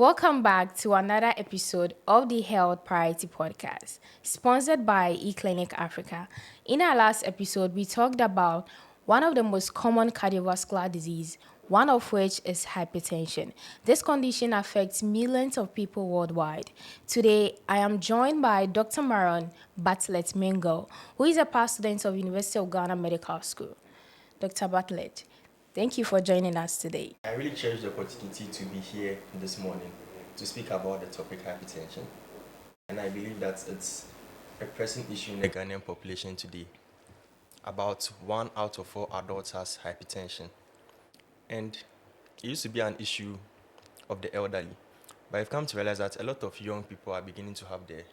Welcome back to another episode of the Health Priority Podcast, sponsored by eClinic Africa. In our last episode, we talked about one of the most common cardiovascular disease, one of which is hypertension. This condition affects millions of people worldwide. Today, I am joined by Dr. Maron Bartlett Mingo, who is a past student of University of Ghana Medical School. Dr. Bartlett, thank you for joining us today. I really cherish the opportunity to be here this morning to speak about the topic hypertension. And I believe that it's a pressing issue in the Ghanaian population today. About 1 out of 4 adults has hypertension. And it used to be an issue of the elderly. But I've come to realize that a lot of young people are beginning to have the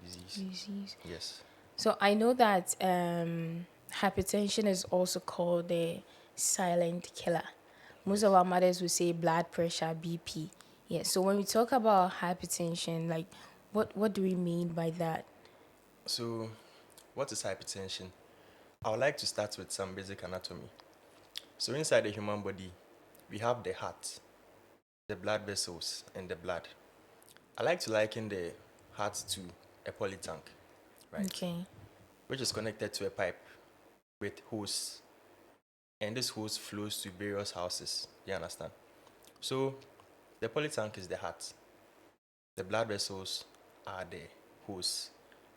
disease. Yes. So I know that hypertension is also called the silent killer. Most of our mothers will say blood pressure, BP. Yeah. So when we talk about hypertension, like what do we mean by that? So, what is hypertension? I would like to start with some basic anatomy. So, inside the human body, we have the heart, the blood vessels, and the blood. I like to liken the heart to a polytank, right? Okay. Which is connected to a pipe with hose, and this hose flows to various houses. You understand? So, the polytank is the heart. The blood vessels are the hose.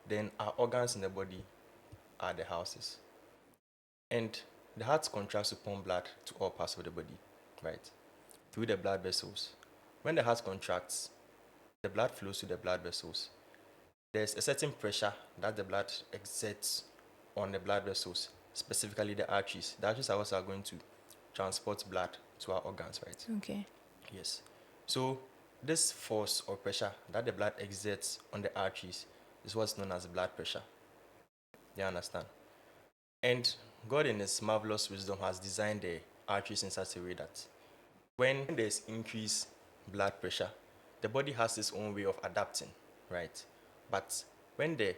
Then our organs in the body are the houses. And the heart contracts to pump blood to all parts of the body, right? Through the blood vessels. When the heart contracts, the blood flows to the blood vessels. There's a certain pressure that the blood exerts on the blood vessels, specifically the arteries. The arteries are also going to transport blood to our organs, right? Okay. Yes. So this force or pressure that the blood exerts on the arteries is what's known as blood pressure. You understand? And God in his marvelous wisdom has designed the arteries in such a way that when there's increased blood pressure, the body has its own way of adapting, right? But when the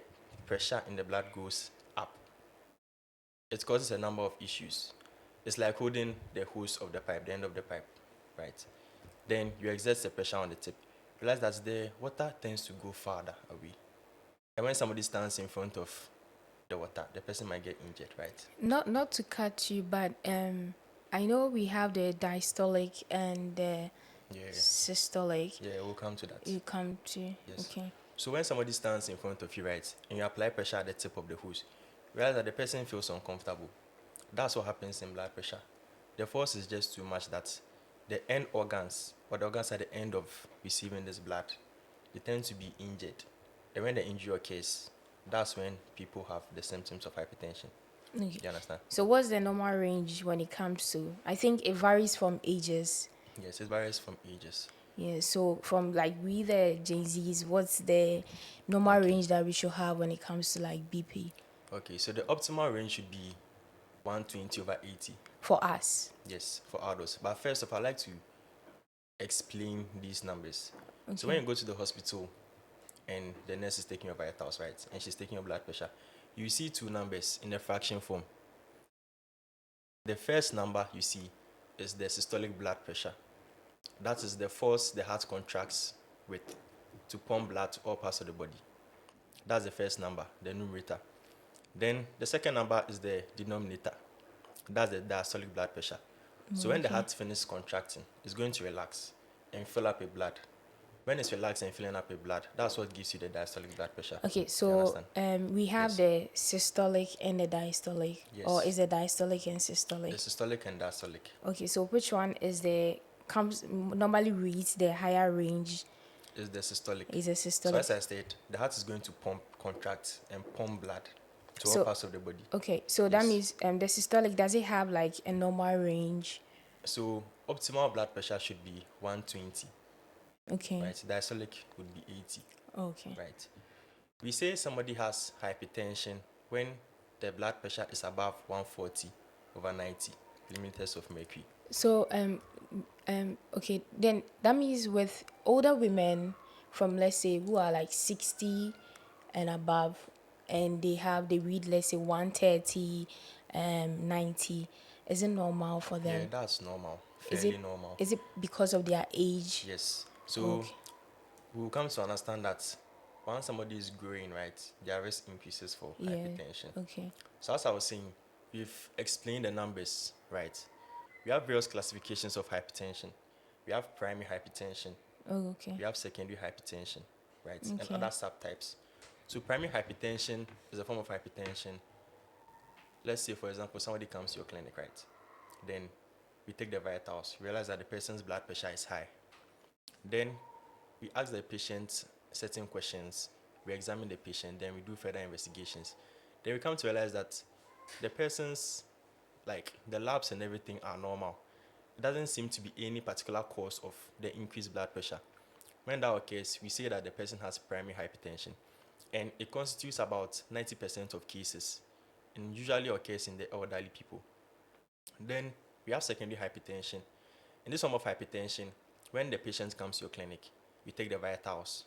pressure in the blood goes up, it causes a number of issues. It's like holding the hose of the pipe, the end of the pipe, right? Then you exert the pressure on the tip. Realize that the water tends to go farther away. And when somebody stands in front of the water, the person might get injured, right? Not to cut you, but I know we have the diastolic and the Yeah. systolic. Yeah, we'll come to that. You come to Yes. okay. So when somebody stands in front of you, right, and you apply pressure at the tip of the hose, realize that the person feels uncomfortable. That's what happens in blood pressure. The force is just too much that the end organs, or the organs at the end of receiving this blood, they tend to be injured. And when the injury occurs, that's when people have the symptoms of hypertension. Okay. You understand? So what's the normal range when it comes to? I think it varies from ages. Yes, it varies from ages. Yeah. So from like we the Gen Zs, what's the normal Okay. range that we should have when it comes to like BP Okay, so the optimal range should be 120/80. for us? Yes, for adults. But first of all, I'd like to explain these numbers. So Okay. when you go to the hospital and the nurse is taking your vitals, right, and she's taking your blood pressure, you see two numbers in a fraction form. The first number you see is the systolic blood pressure. That is the force the heart contracts with to pump blood to all parts of the body. That's the first number, the numerator. Then the second number is the denominator. That's the diastolic blood pressure. So when the Okay. heart finishes contracting, it's going to relax and fill up with blood. When it's relaxed and filling up with blood, that's what gives you the diastolic blood pressure. Okay, You so understand? we have Yes. the systolic and the diastolic, or Yes. is it diastolic and The systolic? systolic and diastolic Okay, so which one is the comes normally reads the higher range is the systolic. is a So as systolic. I said, the heart is going to contract and pump blood to all So parts of the body. okay, so that Yes. means the systolic, does it have like a normal range? So optimal blood pressure should be 120, Okay. right? Diastolic would be 80, Okay. right? We say somebody has hypertension when the blood pressure is above 140/90 millimeters of mercury. So okay, then that means with older women from, let's say, who are like 60 and above, and they read, let's say, 130 90, is it normal for Yeah, them? that's normal, Is fairly it normal. is it because of their age? Yes. So Okay. we will come to understand that once somebody is growing, right, their risk increases for Yeah. hypertension. Okay. So as I was saying, we've explained the numbers, right? We have various classifications of hypertension. We have primary hypertension, Oh, okay. we have secondary hypertension, right, and Okay. other subtypes. So primary hypertension is a form of hypertension. Let's say, for example, somebody comes to your clinic, right? Then we take the vitals, realize that the person's blood pressure is high. Then we ask the patient certain questions, we examine the patient, then we do further investigations. Then we come to realize that the person's, like, the labs and everything are normal. It doesn't seem to be any particular cause of the increased blood pressure. When that occurs, we say that the person has primary hypertension, and it constitutes about 90% of cases, and usually occurs in the elderly people. Then we have secondary hypertension. In this form of hypertension, when the patient comes to your clinic, we take the vitals,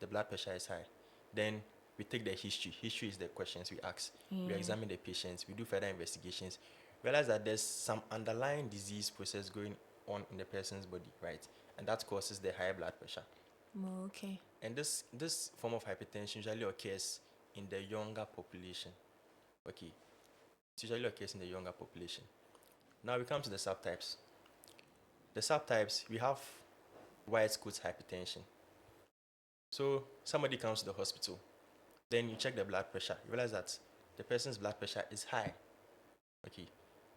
the blood pressure is high. Then we take the history. History is the questions we ask. We examine the patients, we do further investigations, realize that there's some underlying disease process going on in the person's body, right? And that causes the high blood pressure. Oh, okay. And this form of hypertension usually occurs in the younger population. Okay. It usually occurs in the younger population. Now we come to the subtypes. The subtypes, we have white coat hypertension. So somebody comes to the hospital, then you check the blood pressure. You realize that the person's blood pressure is high. Okay.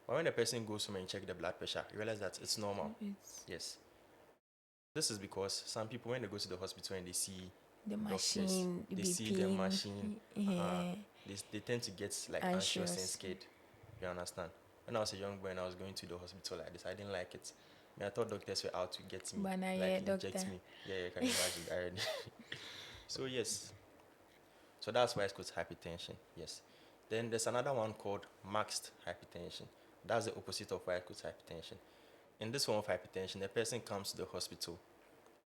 But when the person goes home and check the blood pressure, you realize that it's normal. Yes. This is because some people, when they go to the hospital and they see The doctors, machine, they the see the beeping. machine, Yeah. they tend to get like anxious and Anxious. scared. You understand? When I was a young boy and I was going to the hospital like this, I didn't like it. I thought doctors were out to get me, But now, like yeah, inject doctor. me. Yeah, you can imagine already. So yes, so that's why it's called hypertension. Yes. Then there's another one called maxed hypertension. That's the opposite of white coat hypertension. In this form of hypertension, the person comes to the hospital,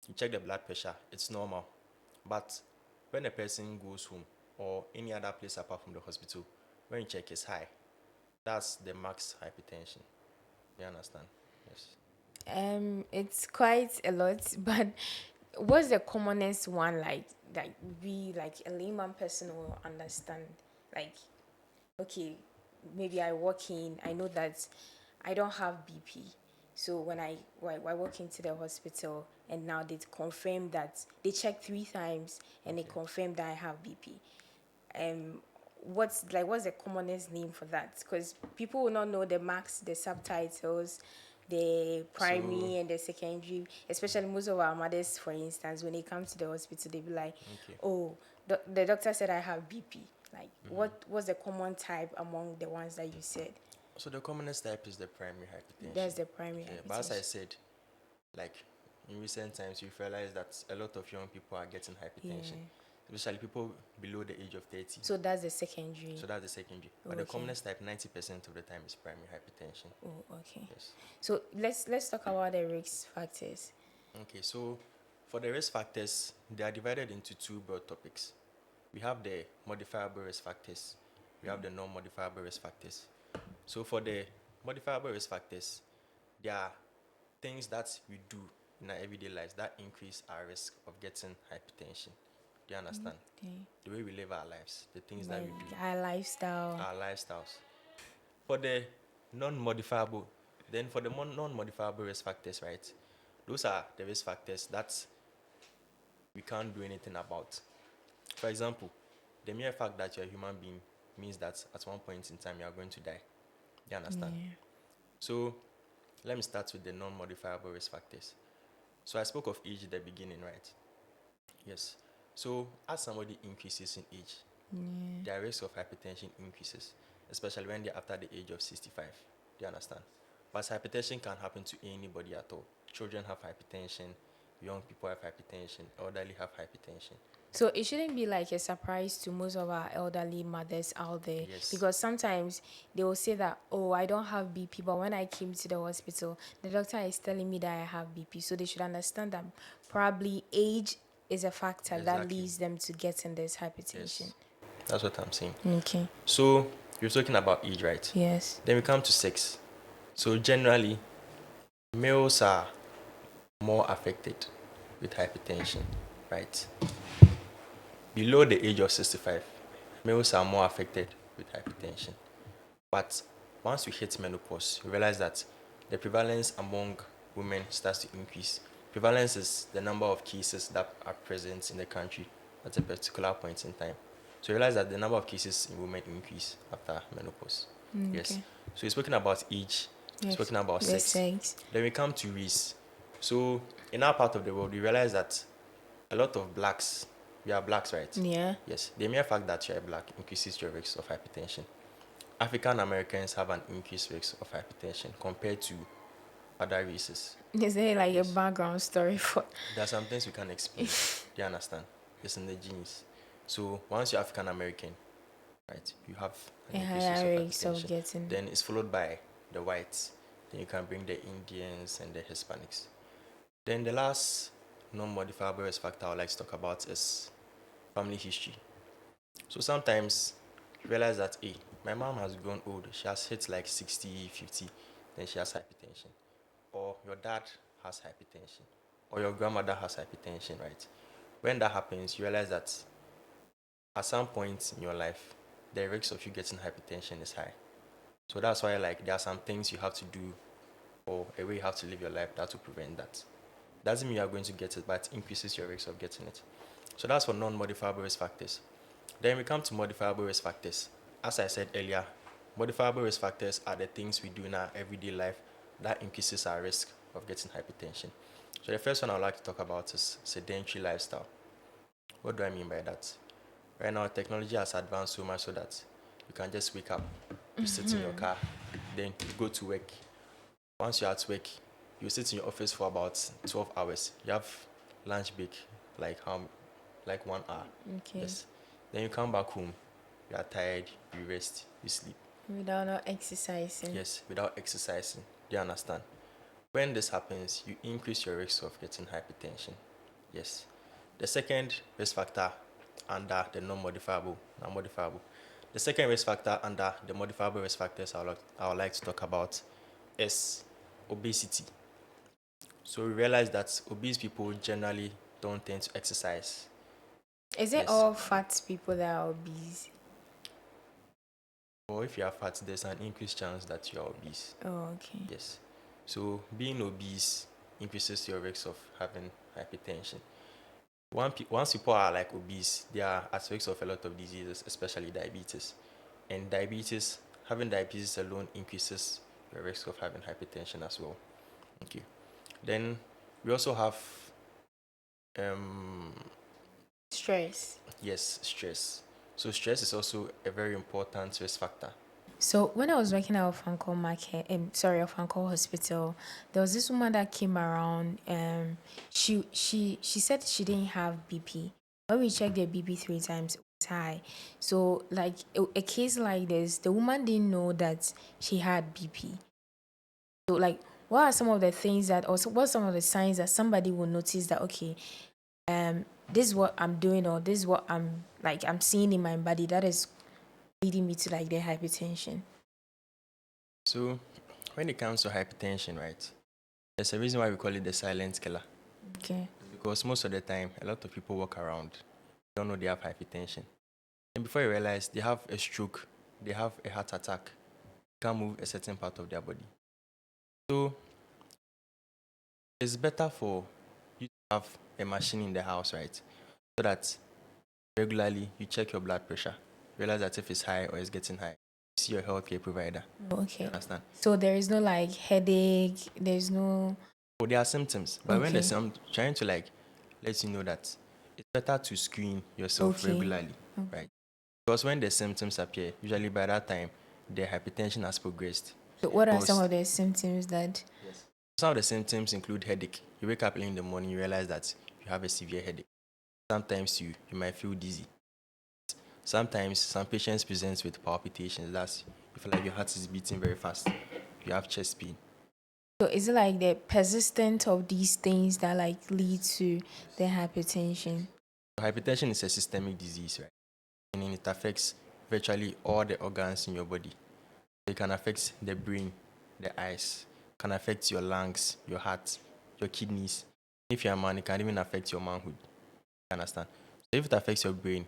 you check the blood pressure, it's normal. But when the person goes home or any other place apart from the hospital, when you check it's high, that's the max hypertension. You understand? Yes. It's quite a lot, but what's the commonest one like that we like a layman person will understand? Like, okay, maybe I walk in, I know that I don't have BP. So when I walk into the hospital and now they confirm that they check 3 times and they Okay. confirm that I have BP. Um, what's the commonest name for that? Because people will not know the marks, the subtitles, the So primary and the secondary. Especially most of our mothers, for instance, when they come to the hospital, they be like, okay. "Oh, the doctor said I have BP." Like, what's the common type among the ones that you said? So the commonest type is the primary hypertension. That's the primary Yeah, but as I hypertension. said, like in recent times, you've realized that a lot of young people are getting hypertension, Yeah. especially people below the age of 30. So that's the secondary. So that's the secondary. Oh, But the okay. commonest type, 90% of the time, is primary hypertension. Oh, okay. Yes. So let's talk about the risk factors. Okay, so for the risk factors, they are divided into two broad topics. We have the modifiable risk factors, we have the non-modifiable risk factors. So for the modifiable risk factors, there are things that we do in our everyday lives that increase our risk of getting hypertension. Do you understand? Okay. The way we live our lives, the things that we Like do, our lifestyle. our lifestyles. For the non-modifiable, then for the non-modifiable risk factors, right? Those are the risk factors that we can't do anything about. For example, the mere fact that you're a human being means that at one point in time you are going to die. You understand? Yeah. So let me start with the non-modifiable risk factors. So I spoke of age at the beginning, right? Yes. So as somebody increases in age, their risk of hypertension increases, especially when they're after the age of 65. Do you understand? But hypertension can happen to anybody at all. Children have hypertension, young people have hypertension, elderly have hypertension. So it shouldn't be like a surprise to most of our elderly mothers out there, Yes. because sometimes they will say that, oh, I don't have BP, but when I came to the hospital, the doctor is telling me that I have BP. So they should understand that probably age is a factor that Exactly. leads them to getting this hypertension. Yes. That's what I'm saying. Okay. So you're talking about age, right? Yes. Then we come to sex. So generally, males are more affected with hypertension. right? Below the age of 65, males are more affected with hypertension. But once you hit menopause, you realize that the prevalence among women starts to increase. Prevalence is the number of cases that are present in the country at a particular point in time. So you realize that the number of cases in women increase after menopause. Yes. Okay. So we're speaking about age, we're Yes. speaking about The sex. sex. Then we come to race. So in our part of the world, we realize that a lot of blacks, we are blacks, right? Yeah. Yes. The mere fact that you're black increases your risk of hypertension. African Americans have an increased risk of hypertension compared to other races. Is there like a Yes. background story for? There are some things we can explain. Do you understand? It's in the genes. So once you're African American, right, you have A an increased risk of higher risk of hypertension. getting. Then it's followed by the whites. Then you can bring the Indians and the Hispanics. Then the last non-modifiable risk factor I would like to talk about is family history. So sometimes you realize that, hey, my mom has grown old. She has hit like 60, 50, then she has hypertension. Or your dad has hypertension. Or your grandmother has hypertension, right? When that happens, you realize that at some point in your life, the risk of you getting hypertension is high. So that's why like there are some things you have to do or a way you have to live your life that will prevent that. Doesn't mean you are going to get it, but it increases your risk of getting it. So that's for non-modifiable risk factors. Then we come to modifiable risk factors. As I said earlier, modifiable risk factors are the things we do in our everyday life that increases our risk of getting hypertension. So the first one I'd like to talk about is sedentary lifestyle. What do I mean by that? Right now, technology has advanced so much so that you can just wake up, you sit in your car, then you go to work. Once you're at work, you sit in your office for about 12 hours. You have lunch break, like 1 hour. Okay. Yes. Then you come back home. You are tired. You rest. You sleep. Without not exercising. Yes, without exercising. Do you understand? When this happens, you increase your risk of getting hypertension. Yes. The second risk factor under the non-modifiable. The second risk factor under the modifiable risk factors I would like to talk about is obesity. So we realize that obese people generally don't tend to exercise. Is it Yes. all fat people that are obese? Or if you are fat, there's an increased chance that you are obese. Oh, okay. Yes. So being obese increases your risk of having hypertension. Once people are like obese, they are at risk of a lot of diseases, especially diabetes. And having diabetes alone increases your risk of having hypertension as well. Okay. Then we also have um Stress. yes, stress. So stress is also a very important risk factor. So when I was working at Ofankor market, Ofankor hospital, there was this woman that came around. She said she didn't have BP. When we checked the BP 3 times, it was high. So like a case like this, the woman didn't know that she had BP. So like, what are some of the things that, or what are some of the signs that somebody will notice that okay, this is what I'm doing, or this is what I'm seeing in my body that is leading me to like the hypertension. So when it comes to hypertension, right, there's a reason why we call it the silent killer. Okay. Because most of the time, a lot of people walk around, don't know they have hypertension. And before you realize, they have a stroke, they have a heart attack, can't move a certain part of their body. So it's better for you to have a machine in the house, right? So that regularly you check your blood pressure, realize that if it's high or it's getting high, see your healthcare provider. You Okay. understand? So there is no like headache. There's no. So there are symptoms, but when Okay. I'm trying to like let you know that it's better to screen yourself Okay. regularly, right? Because when the symptoms appear, usually by that time, the hypertension has progressed. So what are some Because of the symptoms that? some of the symptoms include headache. You wake up early in the morning, you realize that you have a severe headache. Sometimes you might feel dizzy. Sometimes some patients present with palpitations. That's you feel like your heart is beating very fast. You have chest pain. So is it like the persistent of these things that like lead to the hypertension? So hypertension is a systemic disease, right? And it affects virtually all the organs in your body. It can affect the brain, the eyes, can affect your lungs, your heart, your kidneys. If you're a man, it can even affect your manhood. You understand? So if it affects your brain,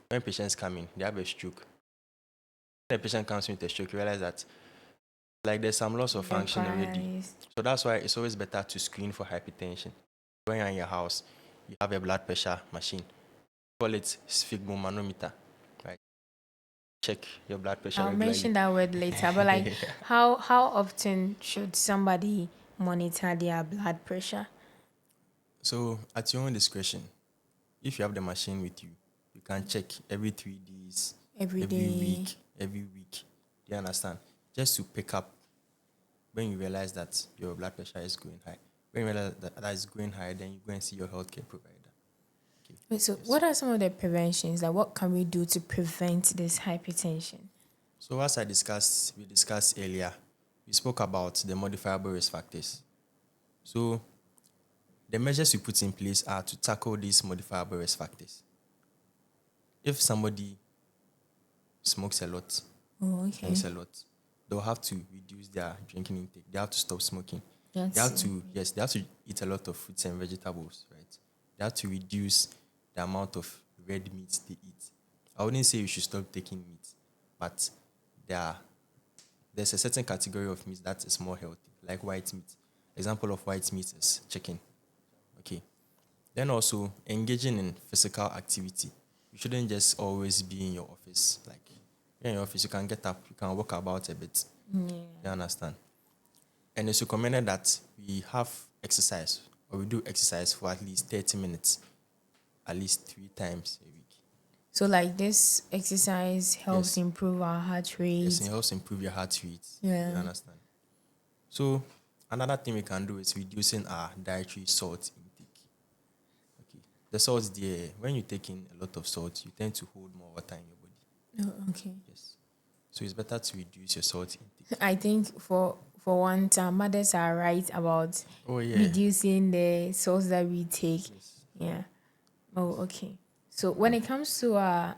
when patients come in, they have a stroke. When a patient comes in with a stroke, you realize that like there's some loss of They're function already. paralyzed. So that's why it's always better to screen for hypertension. When you're in your house, you have a blood pressure machine. Call it sphygmomanometer, right? Check your blood pressure I'll mention regularly. that word later, but like, how often should somebody monitor their blood pressure? So at your own discretion, if you have the machine with you, you can check every 3 days, Every every day. week, every week. Do you understand? Just to pick up when you realize that your blood pressure is going high. When you realize that is going high, then you go and see your healthcare provider. Okay. Wait, so Yes. what are some of the preventions? Like, what can we do to prevent this hypertension? So as we discussed earlier, we spoke about the modifiable risk factors. So the measures we put in place are to tackle these modifiable risk factors. If somebody smokes a lot, Oh, okay. drinks a lot, they'll have to reduce their drinking intake. They have to stop smoking. They That's have to, yes, they have to eat a lot of fruits and vegetables, right? They have to reduce the amount of red meat they eat. I wouldn't say you should stop taking meat, but there are, there's a certain category of meat that is more healthy, like white meat. Example of white meat is chicken. Okay. Then also engaging in physical activity. You shouldn't just always be in your office. Like in your office, you can get up, you can walk about a bit. You understand? And it's recommended that we have exercise or we do exercise for at least 30 minutes, at least 3 times a week. So, like, this exercise helps Yes. improve our heart Yes, and rate. it helps improve your heart rate. You Yeah. understand? So another thing we can do is reducing our dietary salt intake. Okay. The salt there, when you take in a lot of salt, you tend to hold more water in your body. Oh, okay. Yes. So it's better to reduce your salt intake. I think for one time, mothers are right about Oh yeah. reducing the sauce that we take. Yes. Yeah. Oh, okay. So when it comes to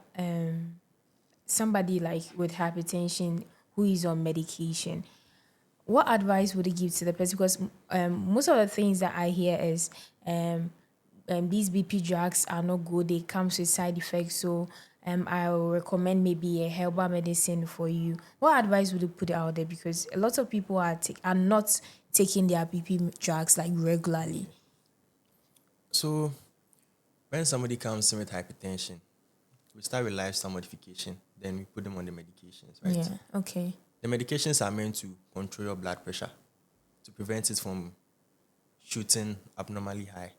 somebody like with hypertension who is on medication, what advice would you give to the person? Because most of the things that I hear is these BP drugs are not good. They come with side effects. So I will recommend maybe a herbal medicine for you. What advice would you put out there? Because a lot of people are not taking their BP drugs like regularly. So when somebody comes in with hypertension, we start with lifestyle modification, then we put them on the medications, right? Yeah. Okay. The medications are meant to control your blood pressure, to prevent it from shooting abnormally high.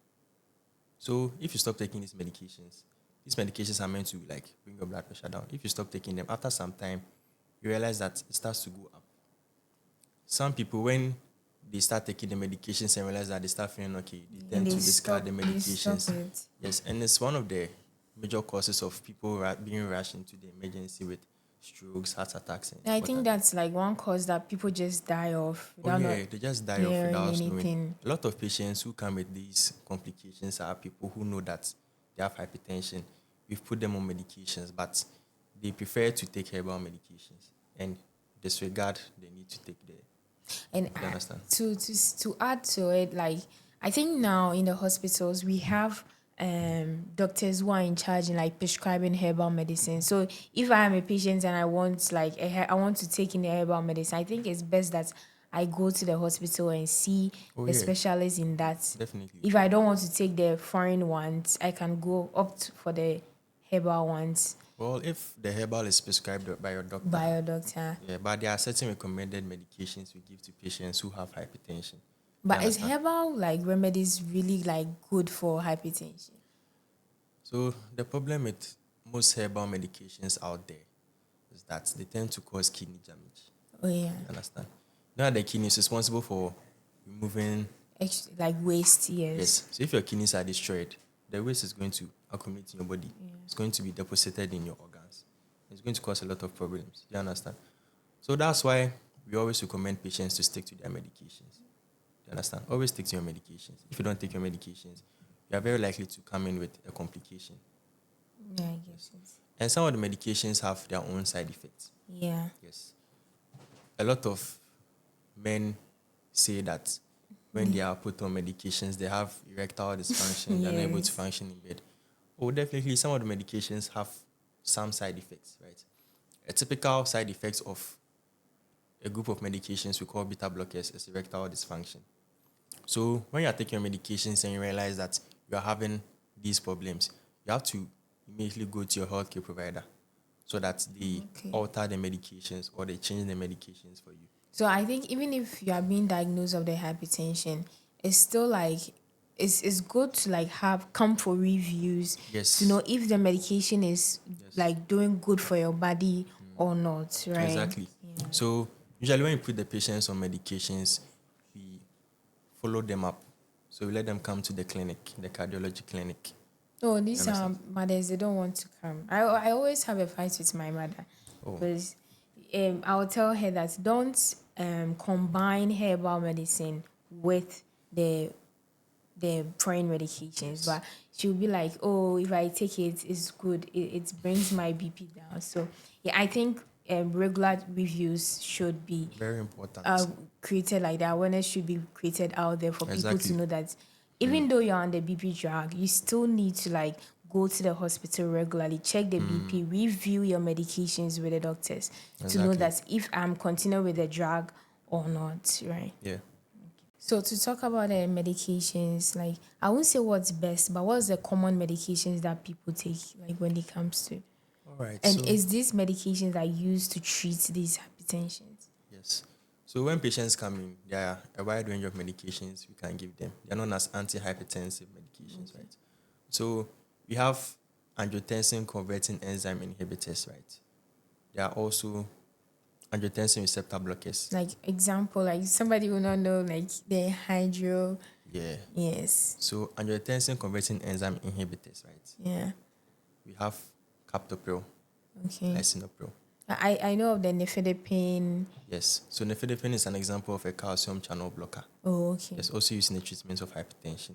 So if you stop taking these medications are meant to like bring your blood pressure down. If you stop taking them, after some time, you realize that it starts to go up. Some people, when they start taking the medications and realize that they start feeling okay, they And tend to discard the they stop medications. it. Yes, and it's one of the major causes of people being rushed into the emergency with strokes, heart attacks, and I what think have you. that's like one cause that people just die of Oh without not yeah, they just die of hearing without us knowing. anything. A lot of patients who come with these complications are people who know that they have hypertension. We've put them on medications, but they prefer to take herbal medications and disregard the need to take the. And You understand? to add to it, like I think now in the hospitals we have doctors who are in charge in like prescribing herbal medicine. So if I am a patient and I want like I want to take in the herbal medicine, I think it's best that I go to the hospital and see Oh a yeah, specialist in that. definitely. If I don't want to take the foreign ones, I can go opt for the herbal ones Well, if the herbal is prescribed by your doctor, by a doctor. yeah, but there are certain recommended medications we give to patients who have hypertension. You But is understand? herbal like remedies really like good for hypertension? So the problem with most herbal medications out there is that they tend to cause kidney damage. Oh yeah. You understand? Now the kidney is responsible for removing. Like waste, yes. Yes. So if your kidneys are destroyed, the waste is going to accumulate in your body. It's going to be deposited in your organs. It's going to cause a lot of problems. You understand? So that's why we always recommend patients to stick to their medications. You understand? Always stick to your medications. If you don't take your medications, you are very likely to come in with a complication. Yeah, I guess it. And some of the medications have their own side effects. Yeah. Yes. A lot of men say that when they are put on medications, they have erectile dysfunction, they're not able to Yes. function in bed. Oh, definitely. Some of the medications have some side effects, right? A typical side effects of a group of medications we call beta blockers is erectile dysfunction. So when you're taking your medications and you realize that you're having these problems, you have to immediately go to your healthcare provider so that they Okay. alter the medications or they change the medications for you. So I think even if you are being diagnosed of the hypertension, it's still like it's good to like have come for reviews to Yes. know if the medication is Yes. like doing good for your body or not, right? Exactly. So usually when you put the patients on medications, we follow them up. So we let them come to the clinic, the cardiology clinic. Oh, You these are understand? mothers, they don't want to come. I always have a fight with my mother Oh, because I will tell her that don't combine herbal medicine with the foreign medications, yes. but she'll be like, oh, if I take it, it's good. It brings my BP down. So yeah, I think regular reviews should be Very important. created, like the awareness should be created out there for people to Exactly. know that even though you're on the BP drug, you still need to like go to the hospital regularly, check the BP, review your medications with the doctors to know Exactly. that if I'm continuing with the drug or not, right? Yeah. So to talk about the medications, like I won't say what's best, but what's the common medications that people take, like when it comes to, All right. and So is these medications are used to treat these hypertensions? yes. So when patients come in, there are a wide range of medications we can give them. They're known as antihypertensive medications, right? So we have angiotensin converting enzyme inhibitors, right? There are also angiotensin receptor blockers. Like example, like somebody will not know, like the hydro. Yeah. Yes. So angiotensin converting enzyme inhibitors, right? Yeah. We have captopril, Okay. lisinopril. I know of the nifedipine. Yes. So nifedipine is an example of a calcium channel blocker. Oh, okay. It's also used in the treatment of hypertension.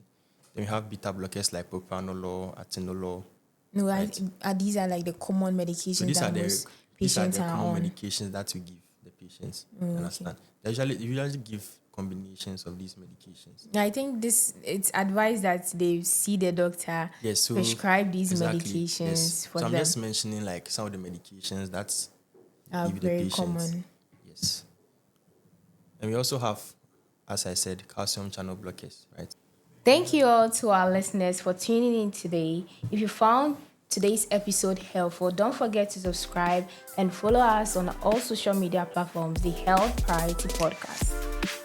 Then we have beta blockers like propranolol, atenolol, No, right? these are like the common So medications these that are the most these are patients the are common on. medications that we give the patients. You Oh, okay. understand? They usually give combinations of these medications. I think this it's advised that they see the doctor Yes, so prescribe these exactly. Yes. medications for So I'm them. just mentioning like some of the medications that Are we give the very patients. common. Yes. And we also have, as I said, calcium channel blockers, right? Thank you all to our listeners for tuning in today. If you found today's episode helpful, don't forget to subscribe and follow us on all social media platforms, the Health Priority Podcast.